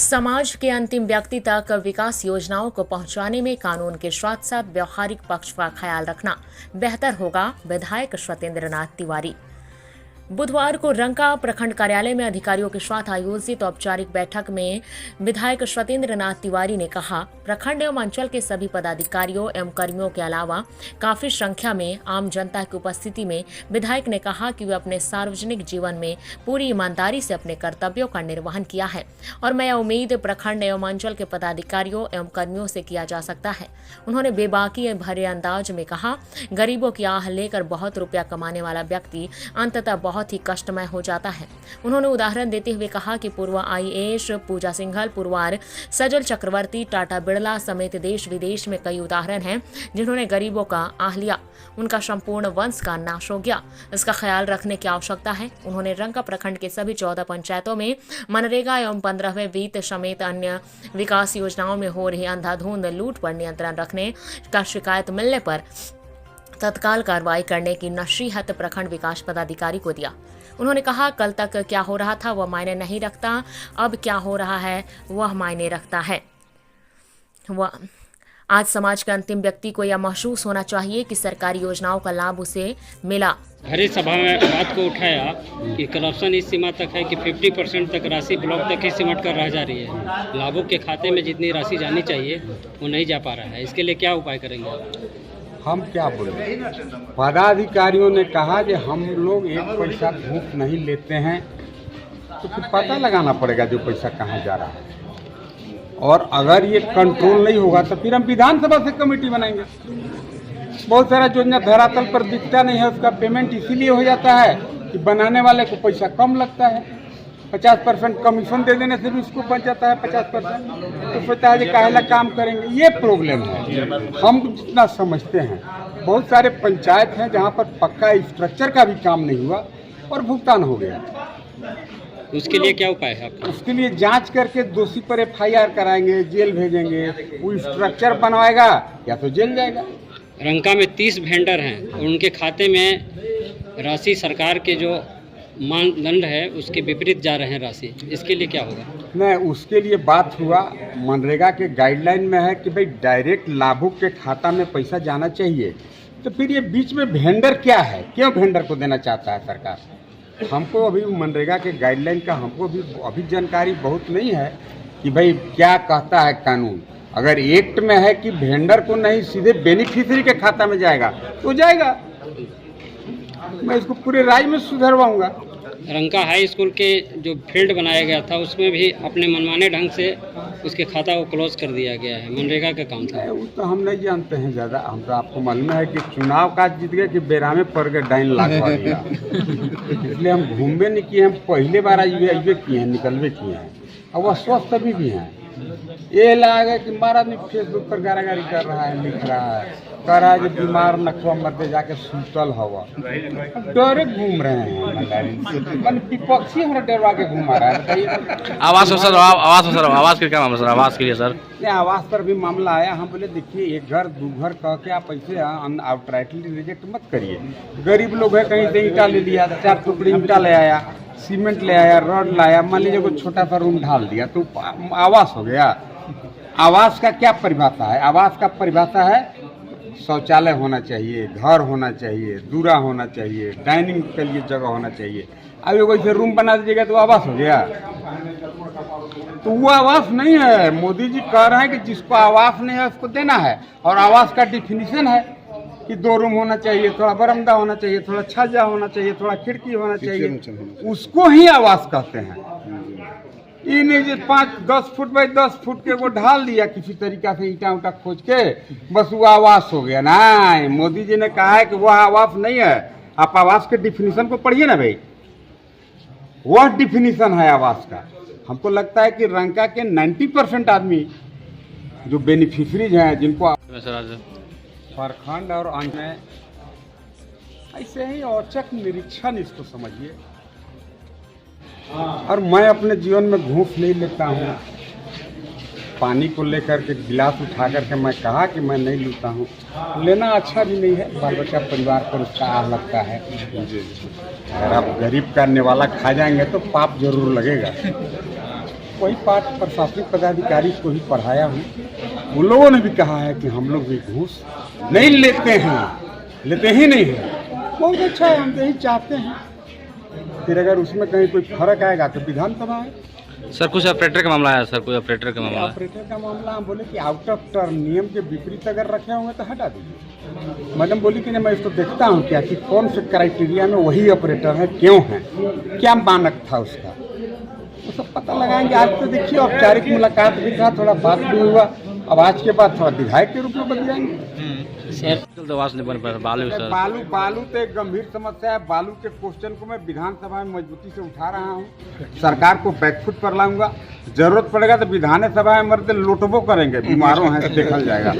समाज के अंतिम व्यक्ति तक विकास योजनाओं को पहुंचाने में कानून के साथ साथ व्यवहारिक पक्ष का ख्याल रखना बेहतर होगा। विधायक सत्येंद्र नाथ तिवारी बुधवार को रंका प्रखंड कार्यालय में अधिकारियों के साथ आयोजित औपचारिक बैठक में विधायक सत्येंद्र नाथ तिवारी ने कहा, प्रखंड एवं अंचल के सभी पदाधिकारियों एवं कर्मियों के अलावा काफी संख्या में आम जनता की उपस्थिति में विधायक ने कहा कि वे अपने सार्वजनिक जीवन में पूरी ईमानदारी से अपने कर्तव्यों का निर्वहन किया है और मैं उम्मीद प्रखंड एवं अंचल के पदाधिकारियों एवं कर्मियों से किया जा सकता है। उन्होंने बेबाकी भरे अंदाज में कहा, गरीबों की आह लेकर बहुत रुपया कमाने वाला व्यक्ति अंततः बहुत ही कष्टमय हो जाता है। उन्होंने उदाहरण देते हुए कहा कि पूर्व IAS पूजा सिंघल, पुरवार सजल चक्रवर्ती, टाटा बिड़ला समेत देश विदेश में कई उदाहरण हैं जिन्होंने गरीबों का आह लिया, उनका संपूर्ण वंश का नाश हो गया। इसका ख्याल रखने की आवश्यकता है। उन्होंने रंका प्रखंड के सभी 14 पंचायतों में मनरेगा एवं 15वें वित्त समेत अन्य विकास योजनाओं में हो रही अंधाधुंध लूट पर नियंत्रण रखने का शिकायत मिलने पर तत्काल कार्रवाई करने की नसीहत प्रखंड विकास पदाधिकारी को दिया। उन्होंने कहा, कल तक क्या हो रहा था वह मायने नहीं रखता, अब क्या हो रहा है वह मायने रखता है। आज समाज के अंतिम व्यक्ति को यह महसूस होना चाहिए कि सरकारी योजनाओं का लाभ उसे मिला। हरी सभा में बात को उठाया कि करप्शन इस सीमा तक है कि 50% तक राशि ब्लॉक तक ही सिमट कर रह जा रही है। लाभों के खाते में जितनी राशि जानी चाहिए वो नहीं जा पा रहा है। इसके लिए क्या उपाय करेंगे? हम क्या बोले, पदाधिकारियों ने कहा कि हम लोग एक पैसा घूस नहीं लेते हैं, तो फिर पता लगाना पड़ेगा जो पैसा कहाँ जा रहा है। और अगर ये कंट्रोल नहीं होगा तो फिर हम विधानसभा से कमेटी बनाएंगे। बहुत सारा योजना धरातल पर दिखता नहीं है, उसका पेमेंट इसीलिए हो जाता है कि बनाने वाले को पैसा कम लगता है। 50% कमीशन दे देने से भी उसको बच जाता है 50%, तो सोचता है कि काहेला काम करेंगे। ये प्रॉब्लम है। हम जितना समझते हैं, बहुत सारे पंचायत हैं जहाँ पर पक्का स्ट्रक्चर का भी काम नहीं हुआ और भुगतान हो गया। उसके लिए क्या उपाय है आपका? उसके लिए जांच करके दोषी पर FIR कराएंगे, जेल भेजेंगे। वो स्ट्रक्चर बनवाएगा या तो जेल जाएगा। रंका में 30 वेंडर हैं और उनके खाते में राशि सरकार के जो मानदंड है उसके विपरीत जा रहे हैं राशि। इसके लिए क्या होगा? नहीं, उसके लिए बात हुआ, मनरेगा के गाइडलाइन में है कि भाई डायरेक्ट लाभुक के खाता में पैसा जाना चाहिए। तो फिर ये बीच में वेंडर क्या है, क्यों वेंडर को देना चाहता है सरकार? हमको अभी मनरेगा के गाइडलाइन का हमको भी अभी जानकारी बहुत नहीं है कि भाई क्या कहता है कानून। अगर एक्ट में है कि वेंडर को नहीं सीधे बेनिफिशियरी के खाता में जाएगा तो जाएगा। मैं इसको पूरे राज्य में सुधरवाऊंगा। रंका हाई स्कूल के जो फील्ड बनाया गया था उसमें भी अपने मनमाने ढंग से उसके खाता को क्लोज कर दिया गया है। मनरेगा का काम था। वो तो हम नहीं जानते हैं ज़्यादा। हम तो आपको मालूम है कि चुनाव का जीत गए कि बेरामे पड़ गए, डाइन लाख दिया। इसलिए हम घूमबे नहीं किए, हम पहले बार अइबे किए हैं, निकलबे किए हैं। और वह स्वस्थ अभी भी हैं। ये लगा कि महाराज फेसबुक पर गारागारी कर रहा है, लिख रहा है, कह रहा है कि बीमार नखवा मरते जाके सुतल हवा, डरे घूम रहे हैं। विपक्षी हमारा डरवा के घुमा रहा है। आवास सर, आवास के क्या मामला सर? आवास के लिए सर आवास पर भी मामला आया। हम बोले देखिए, एक घर दो घर कह के आप ऐसे आउटराइटली रिजेक्ट मत करिए। गरीब लोग है, कहीं से ईंटा ले लिया, 4 टुकड़ी ईंटा ले आया, सीमेंट ले आया, रॉड लाया, मान लीजिए कोई छोटा सा रूम ढाल दिया तो आवास हो गया। आवास का क्या परिभाषा है? आवास का परिभाषा है शौचालय होना चाहिए, घर होना चाहिए, दूरा होना चाहिए, डाइनिंग के लिए जगह होना चाहिए। अब ये कोई रूम बना दीजिएगा तो आवास हो गया? तो वो आवास नहीं है। मोदी जी कह रहे हैं कि जिसको आवास नहीं है उसको देना है। और आवास का डिफिनीशन है कि 2 रूम होना चाहिए, थोड़ा बरामदा होना चाहिए, थोड़ा छज्जा होना चाहिए, थोड़ा खिड़की होना चाहिए, उसको ही आवास कहते हैं। ये नहीं जो 5-10 फुट बाई 10 फुट के वो ढाल दिया किसी तरीका से ईंटा उटा खोज के, बस वो आवास हो गया। नहीं, मोदी जी ने कहा है कि वह आवास नहीं है। आप आवास के डिफिनीशन को पढ़िए ना भाई, वह डिफिनीशन है आवास का। हमको लगता है कि रंका के 90% आदमी जो बेनिफिशरीज हैं, जिनको प्रखंड और अन्य ऐसे ही औचक निरीक्षण इसको समझिए। और मैं अपने जीवन में घूस नहीं लेता हूँ। पानी को लेकर के गिलास उठा करके मैं कहा कि मैं नहीं लेता हूँ। लेना अच्छा भी नहीं है, बाल बच्चा परिवार पर उसका आह लगता है। अगर आप गरीब का निवाला खा जाएंगे तो पाप जरूर लगेगा। वही 5 प्रशासनिक पदाधिकारी को ही पढ़ाया हूँ। उन लोगों ने भी कहा है कि हम लोग भी घूस नहीं लेते हैं, लेते ही नहीं हैं। बहुत अच्छा है, हम तो यही चाहते हैं। फिर अगर उसमें कहीं कोई फर्क आएगा तो विधानसभा है। सर कुछ ऑपरेटर का मामला आया सर, कोई ऑपरेटर का मामला? ऑपरेटर का मामला हम बोले कि आउट ऑफ टर्न, नियम के विपरीत अगर रखे होंगे तो हटा दीजिए। मैडम बोली कि नहीं, मैं इसको देखता हूँ क्या कि कौन से क्राइटेरिया में वही ऑपरेटर है, क्यों है, क्या मानक था उसका, वो सब पता लगाएंगे। आज तो देखिए औपचारिक मुलाकात भी था, थोड़ा बात भी हुआ। अब आज के बाद थोड़ा विधायक के रूप में बन जाएंगे। सर तो आवास नहीं बन पाया बालू सर। बालू तो एक गंभीर समस्या है। बालू के क्वेश्चन को मैं विधानसभा में मजबूती से उठा रहा हूँ, सरकार को बैकफुट पर लाऊंगा। जरूरत पड़ेगा तो विधानसभा में मर्द लोटबो करेंगे, बीमारों हैं देखा जाएगा।